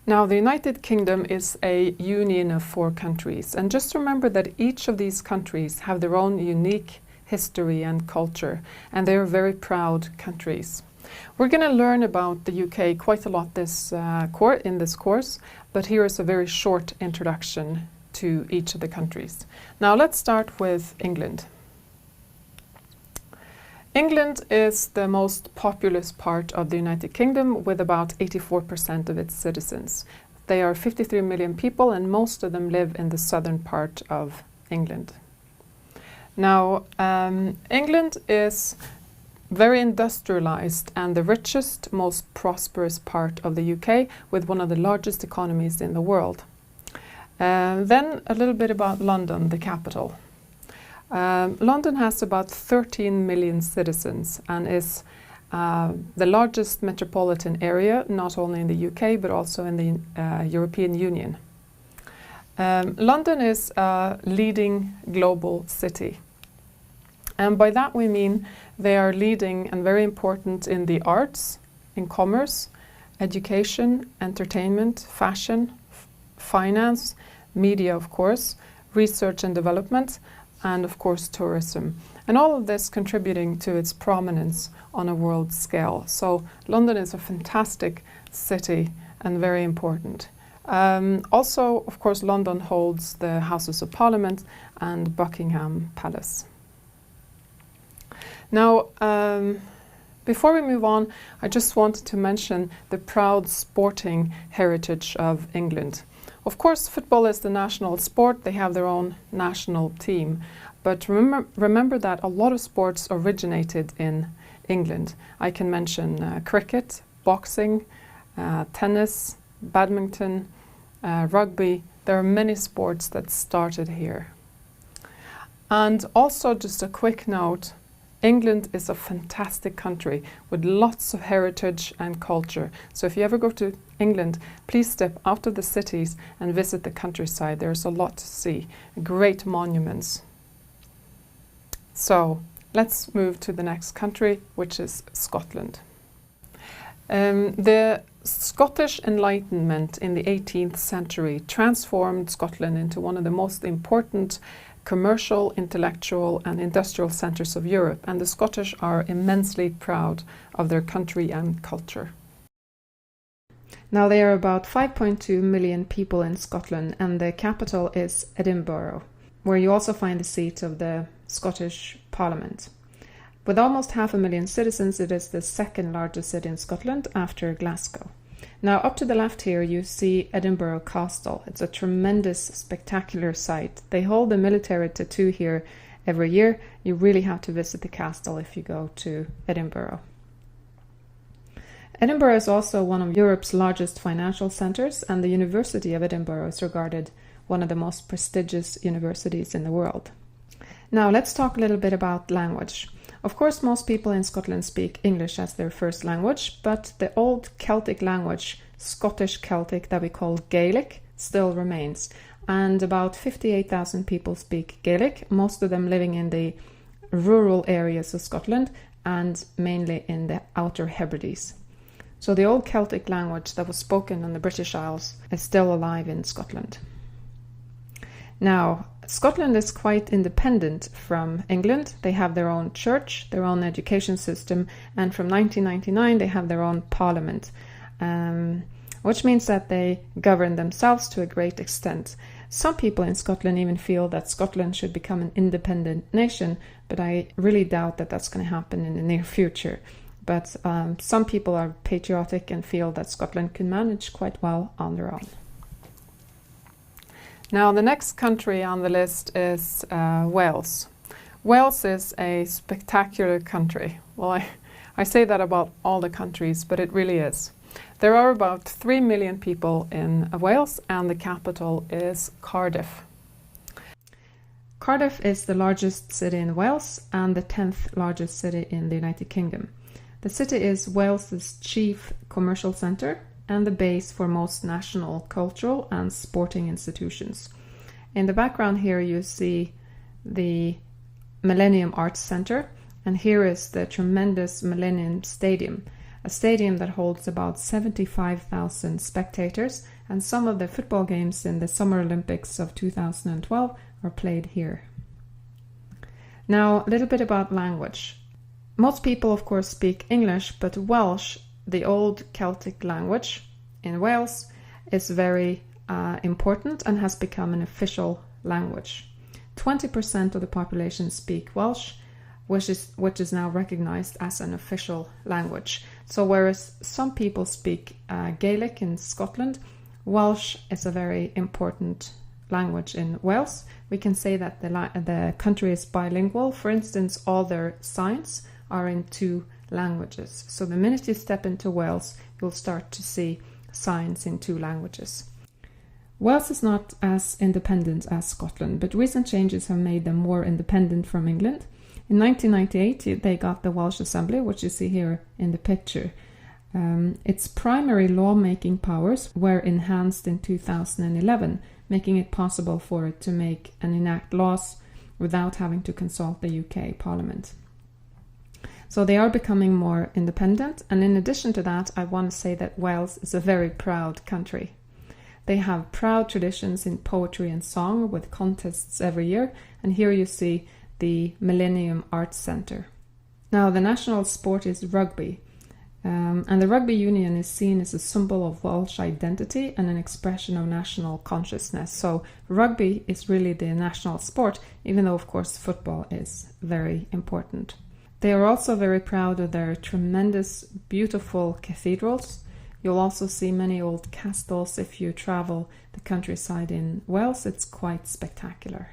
Now, the United Kingdom is a union of 4 countries, and just remember that each of these countries have their own unique history and culture, and they are very proud countries. We're going to learn about the UK quite a lot in this course, but here is a very short introduction to each of the countries. Now, let's start with England. England is the most populous part of the United Kingdom, with about 84% of its citizens. They are 53 million people, and most of them live in the southern part of England. Now, England is very industrialized and the richest, most prosperous part of the UK, with one of the largest economies in the world. Then a little bit about London, the capital. London has about 13 million citizens and is the largest metropolitan area, not only in the UK but also in the European Union. London is a leading global city, and by that we mean they are leading and very important in the arts, in commerce, education, entertainment, fashion, finance, media of course, research and development, and of course tourism, and all of this contributing to its prominence on a world scale. So London is a fantastic city and very important. Also, of course, London holds the Houses of Parliament and Buckingham Palace. Now, before we move on, I just wanted to mention the proud sporting heritage of England. Of course, football is the national sport. They have their own national team. But remember that a lot of sports originated in England. I can mention cricket, boxing, tennis, badminton, rugby. There are many sports that started here. And also, just a quick note, England is a fantastic country with lots of heritage and culture. So if you ever go to England, please step out of the cities and visit the countryside. There's a lot to see, great monuments. So let's move to the next country, which is Scotland. The Scottish Enlightenment in the 18th century transformed Scotland into one of the most important commercial, intellectual and industrial centres of Europe, and the Scottish are immensely proud of their country and culture. Now, there are about 5.2 million people in Scotland, and the capital is Edinburgh, where you also find the seat of the Scottish Parliament. With almost 500,000 citizens, it is the second largest city in Scotland after Glasgow. Now, up to the left here, you see Edinburgh Castle. It's a tremendous, spectacular sight. They hold the military tattoo here every year. You really have to visit the castle if you go to Edinburgh. Edinburgh is also one of Europe's largest financial centres, and the University of Edinburgh is regarded one of the most prestigious universities in the world. Now, let's talk a little bit about language. Of course, most people in Scotland speak English as their first language, but the old Celtic language, Scottish Celtic, that we call Gaelic, still remains. And about 58,000 people speak Gaelic, most of them living in the rural areas of Scotland and mainly in the Outer Hebrides. So the old Celtic language that was spoken on the British Isles is still alive in Scotland. Now, Scotland is quite independent from England. They have their own church, their own education system, and from 1999 they have their own parliament, which means that they govern themselves to a great extent. Some people in Scotland even feel that Scotland should become an independent nation, but I really doubt that that's going to happen in the near future. But some people are patriotic and feel that Scotland can manage quite well on their own. Now, the next country on the list is Wales. Wales is a spectacular country. Well, I say that about all the countries, but it really is. There are about 3 million people in Wales, and the capital is Cardiff. Cardiff is the largest city in Wales and the 10th largest city in the United Kingdom. The city is Wales's chief commercial centre and the base for most national, cultural and sporting institutions. In the background here you see the Millennium Arts Centre, and here is the tremendous Millennium Stadium, a stadium that holds about 75,000 spectators and some of the football games in the Summer Olympics of 2012 are played here. Now, a little bit about language. Most people, of course, speak English, but Welsh, the old Celtic language in Wales, is very important and has become an official language. 20% of the population speak Welsh, which is now recognized as an official language. So whereas some people speak Gaelic in Scotland, Welsh is a very important language in Wales. We can say that the country is bilingual. For instance, all their signs are in 2 languages. So the minute you step into Wales, you'll start to see signs in 2 languages. Wales is not as independent as Scotland, but recent changes have made them more independent from England. In 1998, they got the Welsh Assembly, which you see here in the picture. Its primary lawmaking powers were enhanced in 2011, making it possible for it to make and enact laws without having to consult the UK Parliament. So they are becoming more independent, and in addition to that, I want to say that Wales is a very proud country. They have proud traditions in poetry and song with contests every year, and here you see the Millennium Arts Centre. Now, the national sport is rugby, and the rugby union is seen as a symbol of Welsh identity and an expression of national consciousness. So rugby is really the national sport, even though, of course, football is very important. They are also very proud of their tremendous, beautiful cathedrals. You'll also see many old castles if you travel the countryside in Wales. It's quite spectacular.